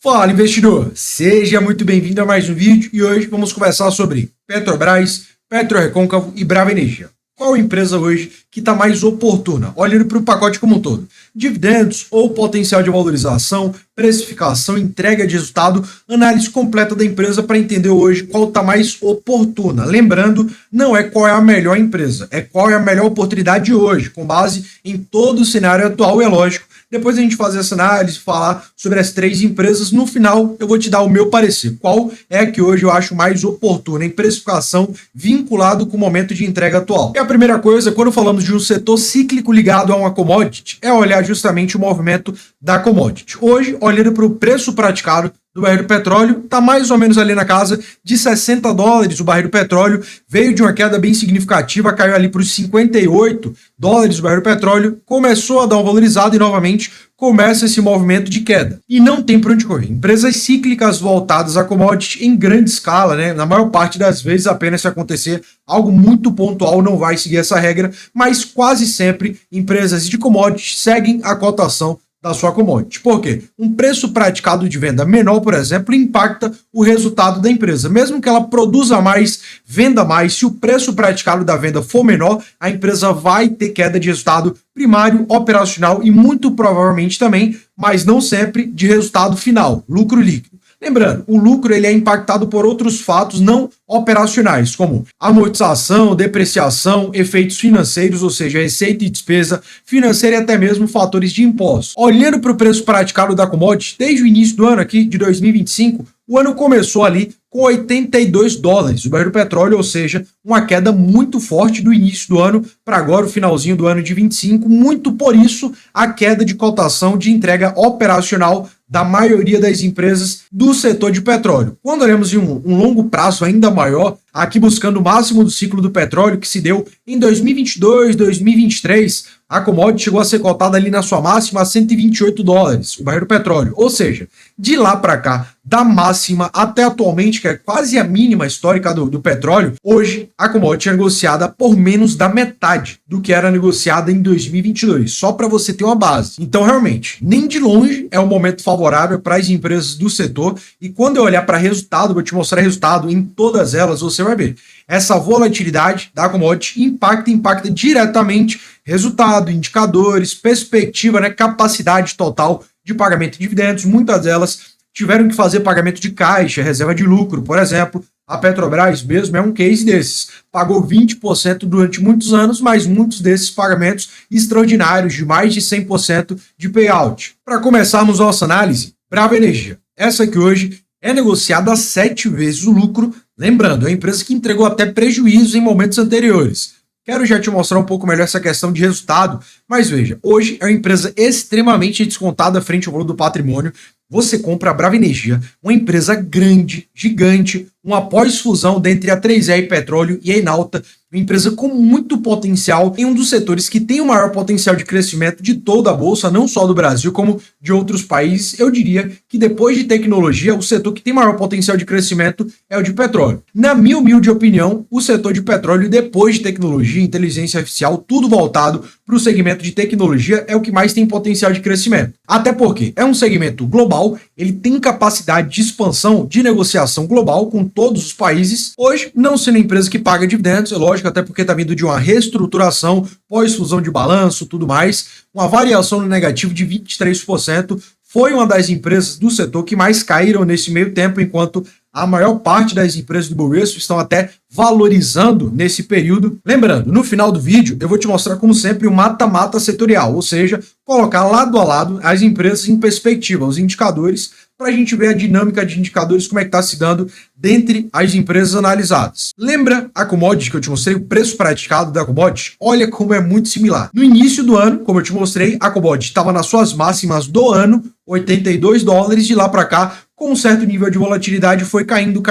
Fala, investidor! Seja muito bem-vindo a mais um vídeo e hoje vamos conversar sobre Petrobras, PetroRecôncavo e Brava Energia. Qual empresa hoje que está mais oportuna, olhando para o pacote como um todo? Dividendos ou potencial de valorização, precificação, entrega de resultado, análise completa da empresa para entender hoje qual está mais oportuna. Lembrando, não é qual é a melhor empresa, é qual é a melhor oportunidade hoje, com base em todo o cenário atual e é lógico. Depois a gente fazer essa análise, falar sobre as três empresas. No final, eu vou te dar o meu parecer. Qual é a que hoje eu acho mais oportuna em precificação vinculado com o momento de entrega atual? E a primeira coisa, quando falamos de um setor cíclico ligado a uma commodity, é olhar justamente o movimento da commodity. Hoje, olhando para o preço praticado do barril do petróleo, está mais ou menos ali na casa de $60 o barril do petróleo, veio de uma queda bem significativa, caiu ali para os $58 o barril do petróleo, começou a dar uma valorizada e novamente começa esse movimento de queda. E não tem para onde correr. Empresas cíclicas voltadas a commodity em grande escala, né? Na maior parte das vezes, apenas se acontecer algo muito pontual, não vai seguir essa regra, mas quase sempre empresas de commodity seguem a cotação da sua commodity. Por quê? Um preço praticado de venda menor, por exemplo, impacta o resultado da empresa. Mesmo que ela produza mais, venda mais, se o preço praticado da venda for menor, a empresa vai ter queda de resultado primário, operacional e muito provavelmente também, mas não sempre, de resultado final, lucro líquido. Lembrando, o lucro ele é impactado por outros fatos não operacionais, como amortização, depreciação, efeitos financeiros, ou seja, receita e despesa financeira e até mesmo fatores de impostos. Olhando para o preço praticado da commodity, desde o início do ano aqui, de 2025, o ano começou ali com $82 o barril do petróleo, ou seja, uma queda muito forte do início do ano para agora, o finalzinho do ano de 25, muito por isso a queda de cotação de entrega operacional da maioria das empresas do setor de petróleo. Quando olhamos em um longo prazo ainda maior, aqui buscando o máximo do ciclo do petróleo que se deu em 2022, 2023, a commodity chegou a ser cotada ali na sua máxima a $128 o barril do petróleo. Ou seja, de lá para cá, da máxima até atualmente, que é quase a mínima histórica do petróleo, hoje a commodity é negociada por menos da metade do que era negociada em 2022, só para você ter uma base. Então, realmente, nem de longe é um momento favorável para as empresas do setor, e quando eu olhar para resultado, vou te mostrar resultado em todas elas, você vai ver. Essa volatilidade da commodity impacta diretamente resultado, indicadores, perspectiva, né, capacidade total de pagamento de dividendos. Muitas delas tiveram que fazer pagamento de caixa, reserva de lucro, por exemplo. A Petrobras mesmo é um case desses. Pagou 20% durante muitos anos, mas muitos desses pagamentos extraordinários, de mais de 100% de payout. Para começarmos nossa análise, Brava Energia. Essa aqui hoje é negociada a 7 vezes o lucro. Lembrando, é uma empresa que entregou até prejuízo em momentos anteriores. Quero já te mostrar um pouco melhor essa questão de resultado, mas veja, hoje é uma empresa extremamente descontada frente ao valor do patrimônio. Você compra a Brava Energia, uma empresa grande, gigante, uma pós-fusão dentre a 3R Petróleo e a Enalta, uma empresa com muito potencial em um dos setores que tem o maior potencial de crescimento de toda a Bolsa, não só do Brasil, como de outros países. Eu diria que depois de tecnologia, o setor que tem maior potencial de crescimento é o de petróleo. Na minha humilde opinião, o setor de petróleo, depois de tecnologia, inteligência artificial, tudo voltado para o segmento de tecnologia, é o que mais tem potencial de crescimento. Até porque é um segmento global, ele tem capacidade de expansão, de negociação global com todos os países. Hoje, não sendo uma empresa que paga dividendos, é lógico, até porque está vindo de uma reestruturação, pós-fusão de balanço, tudo mais, uma variação no negativo de 23%, foi uma das empresas do setor que mais caíram nesse meio tempo, enquanto a maior parte das empresas do Bovespa estão até valorizando nesse período. Lembrando, no final do vídeo eu vou te mostrar, como sempre, o mata-mata setorial, ou seja, colocar lado a lado as empresas em perspectiva, os indicadores, para a gente ver a dinâmica de indicadores, como é que está se dando dentre as empresas analisadas. Lembra a commodity que eu te mostrei, o preço praticado da commodity? Olha como é muito similar. No início do ano, como eu te mostrei, a commodity estava nas suas máximas do ano, $82, de lá para cá, com um certo nível de volatilidade, foi caindo,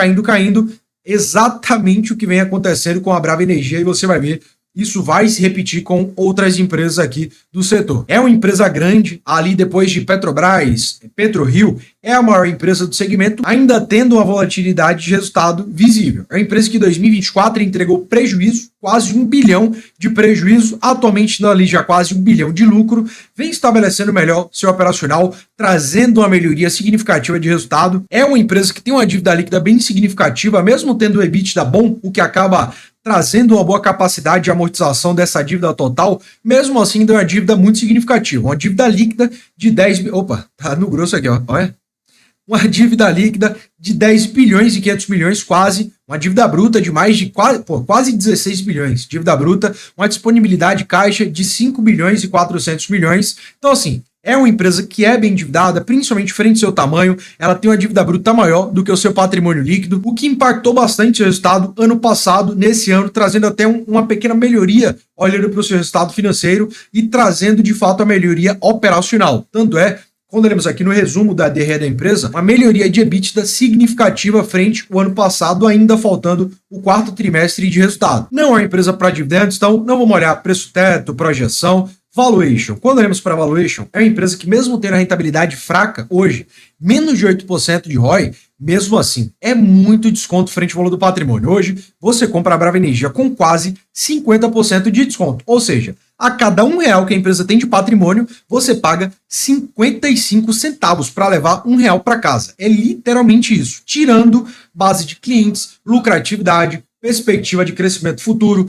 exatamente o que vem acontecendo com a Brava Energia, e você vai ver isso vai se repetir com outras empresas aqui do setor. É uma empresa grande, ali depois de Petrobras, PetroRio, é a maior empresa do segmento, ainda tendo uma volatilidade de resultado visível. É uma empresa que em 2024 entregou prejuízo, quase 1 bilhão de prejuízo, atualmente ali já quase 1 bilhão de lucro, vem estabelecendo melhor seu operacional, trazendo uma melhoria significativa de resultado. É uma empresa que tem uma dívida líquida bem significativa, mesmo tendo o EBITDA bom, o que acaba trazendo uma boa capacidade de amortização dessa dívida total, mesmo assim ainda é uma dívida muito significativa, uma dívida líquida de 10... Opa, tá no grosso aqui, ó, olha. Uma dívida líquida de 10 bilhões e 500 milhões quase, uma dívida bruta de mais de quase 16 bilhões, dívida bruta, uma disponibilidade caixa de 5 bilhões e 400 milhões. Então assim, é uma empresa que é bem endividada, principalmente frente ao seu tamanho, ela tem uma dívida bruta maior do que o seu patrimônio líquido, o que impactou bastante o resultado ano passado, nesse ano, trazendo até uma pequena melhoria olhando para o seu resultado financeiro e trazendo de fato a melhoria operacional. Tanto é, quando olhamos aqui no resumo da DRE da empresa, uma melhoria de EBITDA significativa frente ao ano passado, ainda faltando o quarto trimestre de resultado. Não é uma empresa para dividendos, então não vamos olhar preço-teto, projeção, valuation. Quando olhamos para valuation, é uma empresa que mesmo tendo a rentabilidade fraca hoje, menos de 8% de ROI, mesmo assim, é muito desconto frente ao valor do patrimônio. Hoje, você compra a Brava Energia com quase 50% de desconto. Ou seja, a cada R$1 que a empresa tem de patrimônio, você paga 55 centavos para levar R$1 para casa. É literalmente isso. Tirando base de clientes, lucratividade, perspectiva de crescimento futuro,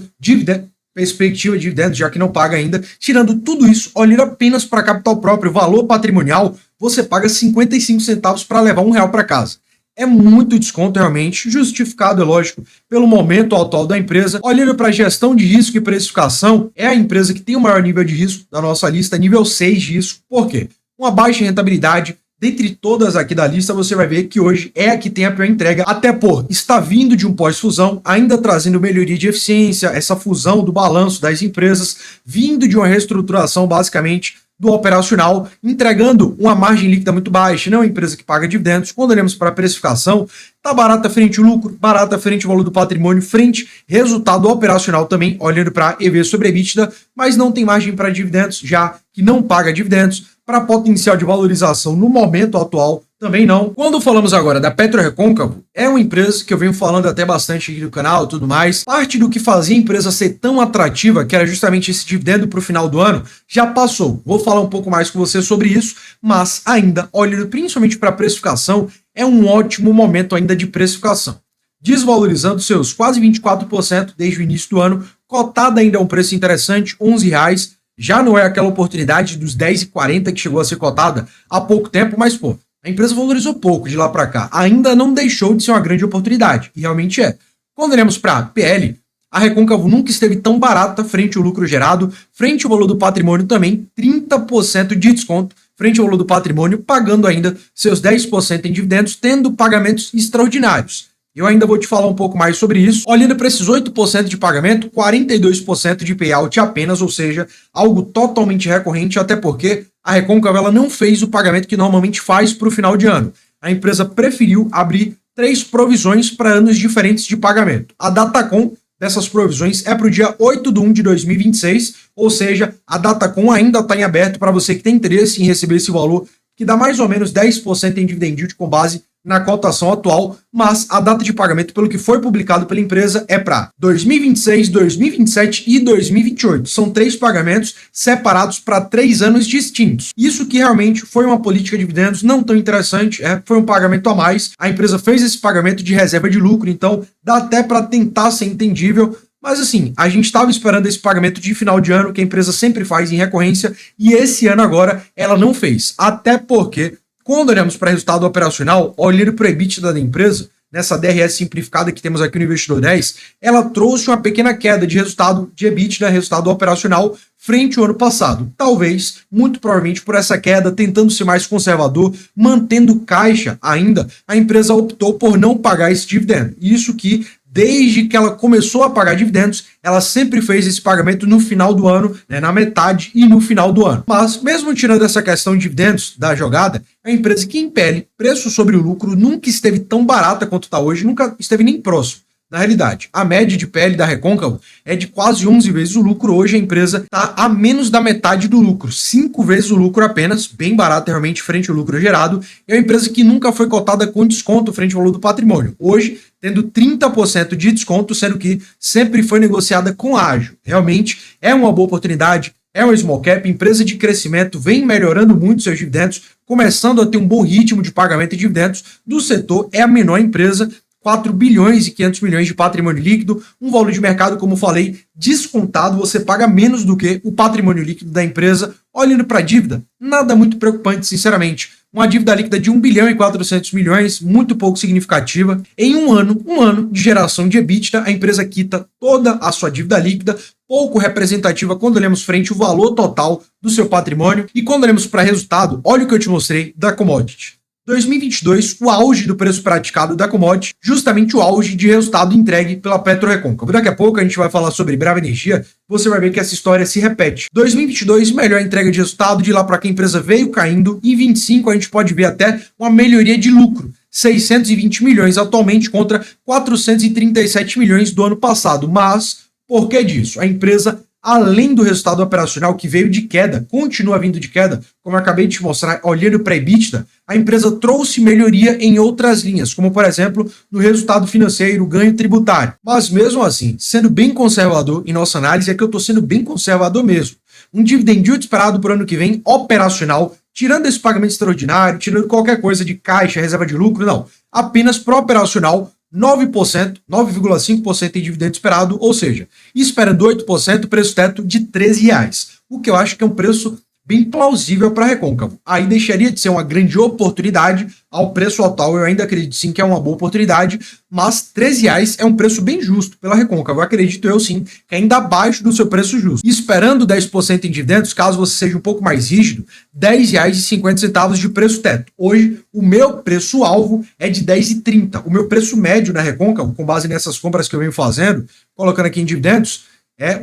perspectiva de dividendos, já que não paga ainda. Tirando tudo isso, olhando apenas para capital próprio, valor patrimonial, você paga 55 centavos para levar R$1 para casa. É muito desconto realmente, justificado, é lógico, pelo momento atual da empresa. Olhando para a gestão de risco e precificação, é a empresa que tem o maior nível de risco da nossa lista, nível 6 de risco. Por quê? Uma baixa rentabilidade. Dentre todas aqui da lista, você vai ver que hoje é a que tem a pior entrega, até por está vindo de um pós-fusão, ainda trazendo melhoria de eficiência, essa fusão do balanço das empresas, vindo de uma reestruturação basicamente do operacional, entregando uma margem líquida muito baixa, não é uma empresa que paga dividendos. Quando olhamos para a precificação, está barata frente ao lucro, barata frente ao valor do patrimônio, frente resultado operacional também, olhando para EV sobre EBITDA, mas não tem margem para dividendos, já que não paga dividendos. Para potencial de valorização no momento atual, também não. Quando falamos agora da PetroRecôncavo, é uma empresa que eu venho falando até bastante aqui no canal e tudo mais. Parte do que fazia a empresa ser tão atrativa, que era justamente esse dividendo para o final do ano, já passou. Vou falar um pouco mais com você sobre isso, mas ainda, olhando principalmente para a precificação, é um ótimo momento ainda de precificação. Desvalorizando seus quase 24% desde o início do ano, cotada ainda a um preço interessante, R$11. Já não é aquela oportunidade dos 10,40 que chegou a ser cotada há pouco tempo, mas, pô, a empresa valorizou pouco de lá para cá. Ainda não deixou de ser uma grande oportunidade, e realmente é. Quando olhamos para PL, a Recôncavo nunca esteve tão barata frente ao lucro gerado, frente ao valor do patrimônio também, 30% de desconto frente ao valor do patrimônio, pagando ainda seus 10% em dividendos, tendo pagamentos extraordinários. Eu ainda vou te falar um pouco mais sobre isso. Olhando para esses 8% de pagamento, 42% de payout apenas, ou seja, algo totalmente recorrente, até porque a Recôncavo ela não fez o pagamento que normalmente faz para o final de ano. A empresa preferiu abrir 3 provisões para anos diferentes de pagamento. A Datacom dessas provisões é para o dia 8/1 de 2026, ou seja, a Datacom ainda está em aberto para você que tem interesse em receber esse valor, que dá mais ou menos 10% em dividend yield com base na cotação atual, mas a data de pagamento, pelo que foi publicado pela empresa, é para 2026, 2027 e 2028. São 3 pagamentos separados para 3 anos distintos. Isso que realmente foi uma política de dividendos não tão interessante, foi um pagamento a mais. A empresa fez esse pagamento de reserva de lucro, então dá até para tentar ser entendível. Mas assim, a gente estava esperando esse pagamento de final de ano, que a empresa sempre faz em recorrência, e esse ano agora ela não fez. Até porque, quando olhamos para o resultado operacional, olhando para o EBITDA da empresa, nessa DRS simplificada que temos aqui no Investidor 10, ela trouxe uma pequena queda de resultado de EBITDA, resultado operacional, frente ao ano passado. Talvez, muito provavelmente por essa queda, tentando ser mais conservador, mantendo caixa ainda, a empresa optou por não pagar esse dividendo. Isso que, desde que ela começou a pagar dividendos, ela sempre fez esse pagamento no final do ano, na metade e no final do ano. Mas, mesmo tirando essa questão de dividendos da jogada, é uma empresa que, em PL, preço sobre o lucro, nunca esteve tão barata quanto está hoje, nunca esteve nem próximo. Na realidade, a média de PL da Recôncavo é de quase 11 vezes o lucro. Hoje a empresa está a menos da metade do lucro, 5 vezes o lucro apenas, bem barato realmente frente ao lucro gerado. É uma empresa que nunca foi cotada com desconto frente ao valor do patrimônio. Hoje, tendo 30% de desconto, sendo que sempre foi negociada com ágio. Realmente é uma boa oportunidade. É uma small cap, empresa de crescimento, vem melhorando muito seus dividendos, começando a ter um bom ritmo de pagamento de dividendos do setor. É a menor empresa, 4 bilhões e 500 milhões de patrimônio líquido, um valor de mercado, como falei, descontado, você paga menos do que o patrimônio líquido da empresa. Olhando para a dívida, nada muito preocupante, sinceramente. Uma dívida líquida de 1 bilhão e 400 milhões, muito pouco significativa. Em um ano de geração de EBITDA, a empresa quita toda a sua dívida líquida, pouco representativa quando olhamos frente ao valor total do seu patrimônio. E quando olhamos para resultado, olha o que eu te mostrei da commodity. 2022, o auge do preço praticado da commodity, justamente o auge de resultado entregue pela PetroRecôncavo. Daqui a pouco a gente vai falar sobre Brava Energia, você vai ver que essa história se repete. 2022, melhor entrega de resultado, de lá para cá a empresa veio caindo, em 25 a gente pode ver até uma melhoria de lucro, 620 milhões atualmente contra 437 milhões do ano passado. Mas, por que disso? A empresa, além do resultado operacional que veio de queda, continua vindo de queda, como eu acabei de te mostrar, olhando para a EBITDA, a empresa trouxe melhoria em outras linhas, como por exemplo, no resultado financeiro, ganho tributário. Mas mesmo assim, sendo bem conservador em nossa análise, é que eu estou sendo bem conservador mesmo. Um dividend yield esperado para o ano que vem, operacional, tirando esse pagamento extraordinário, tirando qualquer coisa de caixa, reserva de lucro, não. Apenas pro operacional, 9%, 9,5% em dividendo esperado, ou seja, esperando 8%, preço teto de R$13, o que eu acho que é um preço bem plausível para a Recôncavo. Aí deixaria de ser uma grande oportunidade, ao preço atual eu ainda acredito sim que é uma boa oportunidade, mas R$13 é um preço bem justo pela Recôncavo. Eu acredito eu sim que é ainda abaixo do seu preço justo. E esperando 10% em dividendos, caso você seja um pouco mais rígido, R$10,50 de preço teto. Hoje, o meu preço-alvo é de R$10,30. O meu preço médio na Recôncavo, com base nessas compras que eu venho fazendo, colocando aqui em dividendos,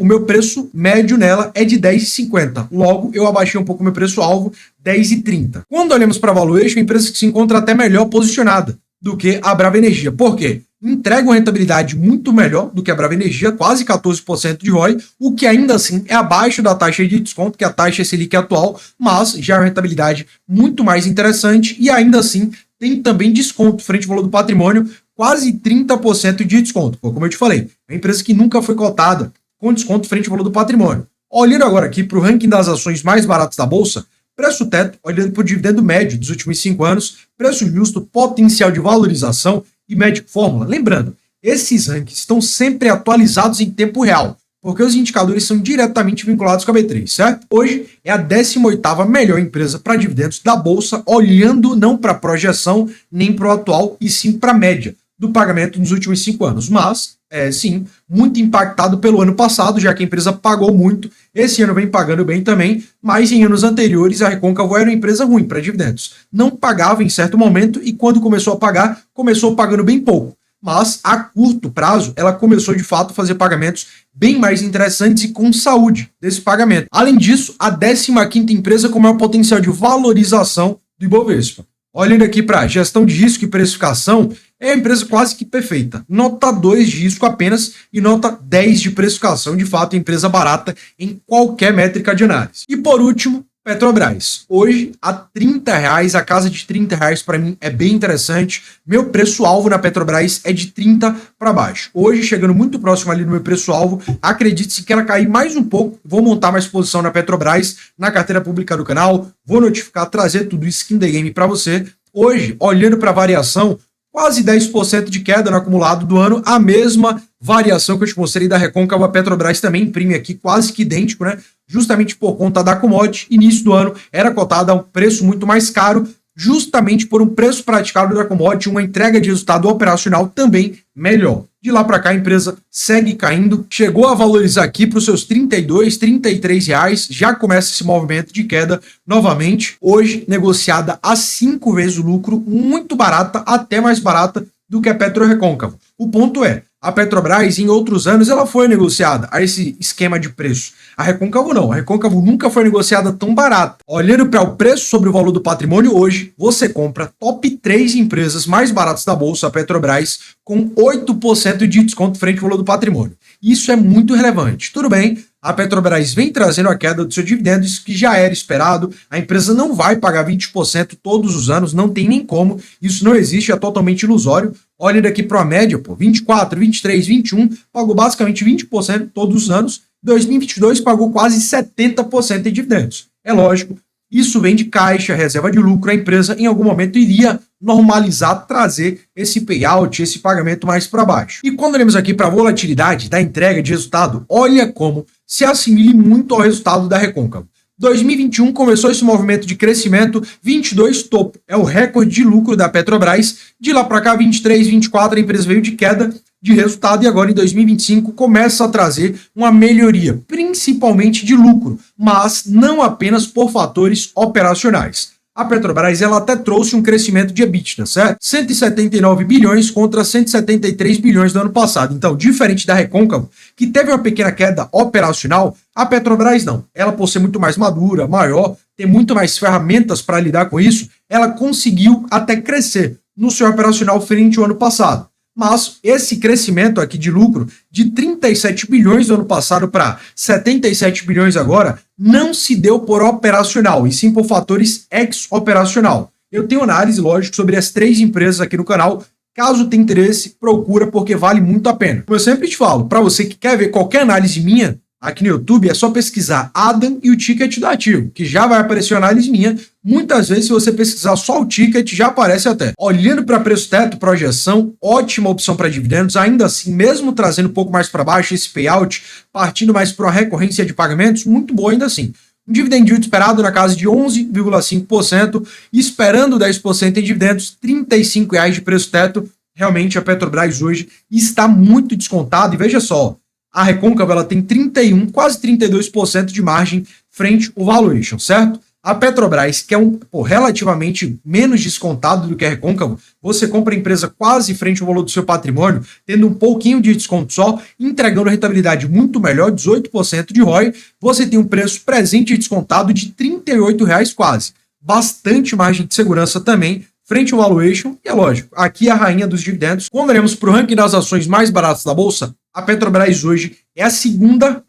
o meu preço médio nela é de R$10,50. Logo, eu abaixei um pouco o meu preço-alvo, R$10,30. Quando olhamos para a valuation, a empresa que se encontra até melhor posicionada do que a Brava Energia. Por quê? Entrega uma rentabilidade muito melhor do que a Brava Energia, quase 14% de ROI, o que ainda assim é abaixo da taxa de desconto, que é a taxa Selic atual, mas já é uma rentabilidade muito mais interessante e ainda assim tem também desconto frente ao valor do patrimônio, quase 30% de desconto. Como eu te falei, é uma empresa que nunca foi cotada com desconto frente ao valor do patrimônio. Olhando agora aqui para o ranking das ações mais baratas da Bolsa, preço teto, olhando para o dividendo médio dos últimos 5 anos, preço justo, potencial de valorização e Magic Fórmula. Lembrando, esses rankings estão sempre atualizados em tempo real, porque os indicadores são diretamente vinculados com a B3, certo? Hoje é a 18ª melhor empresa para dividendos da Bolsa, olhando não para a projeção, nem para o atual, e sim para a média do pagamento nos últimos 5 anos. Mas, sim, muito impactado pelo ano passado, já que a empresa pagou muito. Esse ano vem pagando bem também, mas em anos anteriores a Recôncavo era uma empresa ruim para dividendos. Não pagava em certo momento e quando começou a pagar, começou pagando bem pouco. Mas a curto prazo, ela começou de fato a fazer pagamentos bem mais interessantes e com saúde desse pagamento. Além disso, a 15ª empresa com maior potencial de valorização do Ibovespa. Olhando aqui para gestão de risco e precificação, é a empresa quase que perfeita. Nota 2 de risco apenas e nota 10 de precificação. De fato, empresa barata em qualquer métrica de análise. E por último, Petrobras. Hoje, a R$30, a casa de R$30 para mim é bem interessante. Meu preço-alvo na Petrobras é de 30 para baixo. Hoje, chegando muito próximo ali do meu preço-alvo, acredite-se que ela cair mais um pouco, vou montar mais posição na Petrobras, na carteira pública do canal, vou notificar, trazer tudo isso skin the game para você. Hoje, olhando para a variação, quase 10% de queda no acumulado do ano, a mesma variação que eu te mostrei da Recôncavo. A Petrobras também imprime aqui quase que idêntico, né? Justamente por conta da commodity, início do ano era cotada a um preço muito mais caro, justamente por um preço praticado da commodity, uma entrega de resultado operacional também melhor. De lá para cá a empresa segue caindo, chegou a valorizar aqui para os seus R$32, R$33, já começa esse movimento de queda novamente. Hoje negociada a 5 vezes o lucro, muito barata, até mais barata do que a PetroRecôncavo. O ponto é, a Petrobras, em outros anos, ela foi negociada a esse esquema de preço. A Recôncavo não. A Recôncavo nunca foi negociada tão barata. Olhando para o preço sobre o valor do patrimônio hoje, você compra top 3 empresas mais baratas da Bolsa, a Petrobras, com 8% de desconto frente ao valor do patrimônio. Isso é muito relevante. Tudo bem, a Petrobras vem trazendo a queda dos seus dividendos, que já era esperado. A empresa não vai pagar 20% todos os anos, não tem nem como. Isso não existe, é totalmente ilusório. Olha aqui para a média, 24, 23, 21, pagou basicamente 20% todos os anos. 2022 pagou quase 70% em dividendos. É lógico, isso vem de caixa, reserva de lucro. A empresa em algum momento iria normalizar, trazer esse payout, esse pagamento mais para baixo. E quando olhamos aqui para a volatilidade da entrega de resultado, olha como se assimile muito ao resultado da Recôncavo. 2021 começou esse movimento de crescimento, 22 topo, é o recorde de lucro da Petrobras. De lá para cá, 23, 24, a empresa veio de queda de resultado e agora em 2025 começa a trazer uma melhoria, principalmente de lucro, mas não apenas por fatores operacionais. A Petrobras ela até trouxe um crescimento de EBITDA, certo? 179 bilhões contra 173 bilhões do ano passado. Então, diferente da Recôncavo, que teve uma pequena queda operacional, a Petrobras não. Ela, por ser muito mais madura, maior, tem muito mais ferramentas para lidar com isso, ela conseguiu até crescer no seu operacional frente ao ano passado. Mas esse crescimento aqui de lucro de 37 bilhões do ano passado para 77 bilhões agora não se deu por operacional, e sim por fatores ex-operacional. Eu tenho análise, lógico, sobre as 3 empresas aqui no canal. Caso tenha interesse, procura porque vale muito a pena. Como eu sempre te falo, para você que quer ver qualquer análise minha aqui no YouTube, é só pesquisar Adam e o ticket do ativo, que já vai aparecer uma análise minha. Muitas vezes, se você pesquisar só o ticket, já aparece até. Olhando para preço-teto, projeção, ótima opção para dividendos. Ainda assim, mesmo trazendo um pouco mais para baixo esse payout, partindo mais para uma recorrência de pagamentos, muito boa ainda assim. Um dividend yield esperado na casa de 11,5%, esperando 10% em dividendos, R$ 35,00 de preço-teto. Realmente, a Petrobras hoje está muito descontada. E veja só, a Recôncavo ela tem 31, quase 32% de margem frente ao valuation, certo? A Petrobras, que é relativamente menos descontado do que a Recôncavo, você compra a empresa quase frente ao valor do seu patrimônio, tendo um pouquinho de desconto só, entregando rentabilidade muito melhor, 18% de ROI, você tem um preço presente e descontado de R$ 38,00 quase. Bastante margem de segurança também, frente ao valuation, e é lógico, aqui é a rainha dos dividendos. Quando olhamos para o ranking das ações mais baratas da Bolsa, a Petrobras hoje é a segunda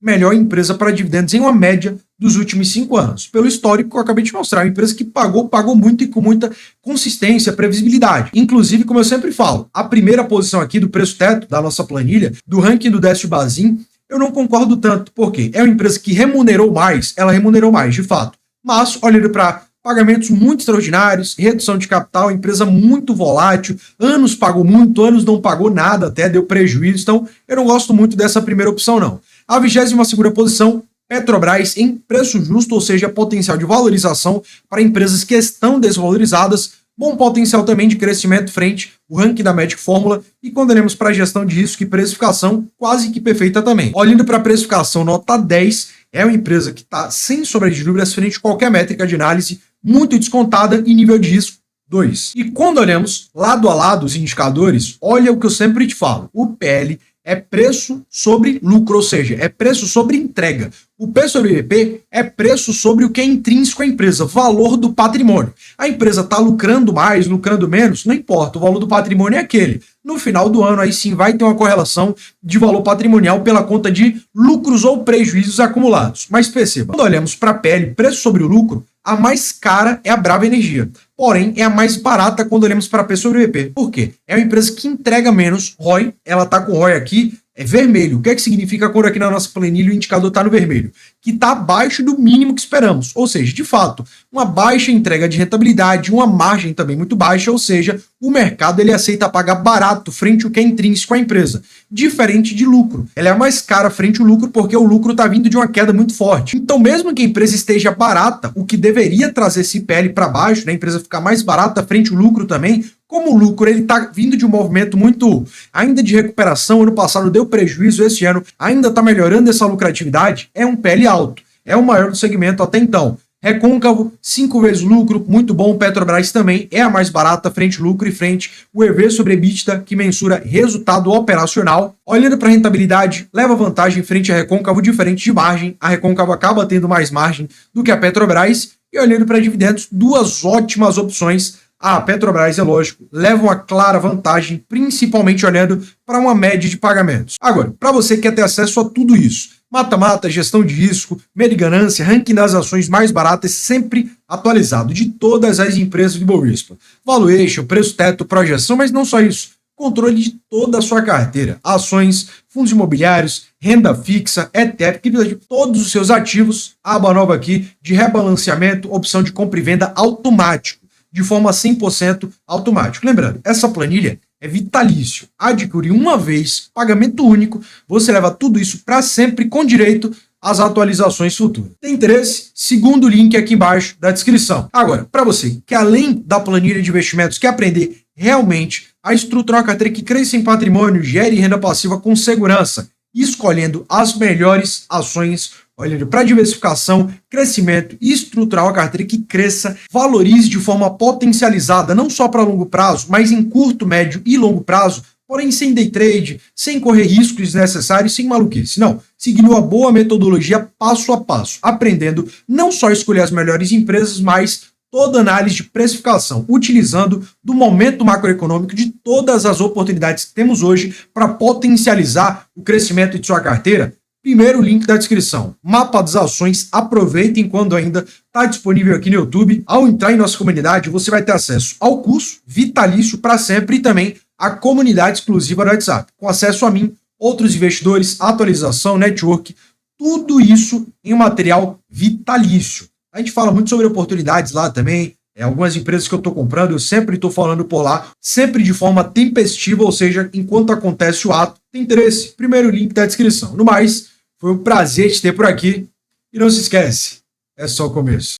melhor empresa para dividendos em uma média dos últimos 5 anos. Pelo histórico que eu acabei de mostrar, uma empresa que pagou muito e com muita consistência, previsibilidade. Inclusive, como eu sempre falo, a primeira posição aqui do preço-teto da nossa planilha, do ranking do Décio Bazin, eu não concordo tanto, porque é uma empresa que remunerou mais, ela remunerou mais, de fato. Mas, olhando para pagamentos muito extraordinários, redução de capital, empresa muito volátil, anos pagou muito, anos não pagou nada, até deu prejuízo, então eu não gosto muito dessa primeira opção não. A 22ª posição, Petrobras em preço justo, ou seja, potencial de valorização para empresas que estão desvalorizadas, bom potencial também de crescimento frente ao ranking da Magic Fórmula, e quando olhamos para a gestão de risco e precificação, quase que perfeita também. Olhando para a precificação, nota 10, é uma empresa que está sem sombra de dúvidas frente a qualquer métrica de análise, muito descontada e nível de risco 2. E quando olhamos lado a lado os indicadores, olha o que eu sempre te falo, o PL é preço sobre lucro, ou seja, é preço sobre entrega. O P sobre VP é preço sobre o que é intrínseco à empresa, valor do patrimônio. A empresa está lucrando mais, lucrando menos, não importa, o valor do patrimônio é aquele. No final do ano, aí sim vai ter uma correlação de valor patrimonial pela conta de lucros ou prejuízos acumulados. Mas perceba, quando olhamos para a PL, preço sobre o lucro, a mais cara é a Brava Energia. Porém, é a mais barata quando olhamos para P sobre VP. Por quê? É uma empresa que entrega menos ROI, ela está com ROI aqui, é vermelho. O que é que significa quando aqui na nossa planilha o indicador está no vermelho? Que está abaixo do mínimo que esperamos. Ou seja, de fato, uma baixa entrega de rentabilidade, uma margem também muito baixa, ou seja, o mercado ele aceita pagar barato frente ao que é intrínseco à empresa. Diferente de lucro. Ela é a mais cara frente ao lucro porque o lucro está vindo de uma queda muito forte. Então, mesmo que a empresa esteja barata, o que deveria trazer esse PL para baixo, né, a empresa ficar mais barata frente ao lucro também, como o lucro ele está vindo de um movimento muito ainda de recuperação, ano passado deu prejuízo, esse ano ainda está melhorando essa lucratividade, é um PL alto, é o maior do segmento até então. Recôncavo, 5 vezes lucro, muito bom. Petrobras também é a mais barata, frente lucro e frente o EV sobre EBITDA, que mensura resultado operacional. Olhando para a rentabilidade, leva vantagem frente a Recôncavo, diferente de margem. A Recôncavo acaba tendo mais margem do que a Petrobras. E olhando para dividendos, duas ótimas opções. A Petrobras, é lógico, leva uma clara vantagem, principalmente olhando para uma média de pagamentos. Agora, para você que quer ter acesso a tudo isso, mata-mata, gestão de risco, medo e ganância, ranking das ações mais baratas, sempre atualizado de todas as empresas do Ibovespa. Valuation, preço teto, projeção, mas não só isso. Controle de toda a sua carteira. Ações, fundos imobiliários, renda fixa, ETF, de todos os seus ativos. A aba nova aqui de rebalanceamento, opção de compra e venda automático, de forma 100% automática. Lembrando, essa planilha é vitalício. Adquirir uma vez, pagamento único, você leva tudo isso para sempre com direito às atualizações futuras. Tem interesse? Segundo o link aqui embaixo da descrição. Agora, para você que além da planilha de investimentos quer aprender realmente a estruturar uma carteira que cresça em patrimônio, gere renda passiva com segurança, escolhendo as melhores ações, olhando para diversificação, crescimento e estruturar uma carteira que cresça, valorize de forma potencializada, não só para longo prazo, mas em curto, médio e longo prazo, porém sem day trade, sem correr riscos desnecessários, sem maluquice. Não, seguindo uma boa metodologia passo a passo, aprendendo não só a escolher as melhores empresas, mas toda análise de precificação, utilizando do momento macroeconômico de todas as oportunidades que temos hoje para potencializar o crescimento de sua carteira. Primeiro link da descrição, mapa das ações, aproveitem quando ainda está disponível aqui no YouTube. Ao entrar em nossa comunidade, você vai ter acesso ao curso vitalício para sempre e também a comunidade exclusiva do WhatsApp, com acesso a mim, outros investidores, atualização, network, tudo isso em um material vitalício. A gente fala muito sobre oportunidades lá também, algumas empresas que eu estou comprando, eu sempre estou falando por lá, sempre de forma tempestiva, ou seja, enquanto acontece o ato. Tem interesse? Primeiro link da descrição. No mais, foi um prazer te ter por aqui. E não se esquece, é só o começo.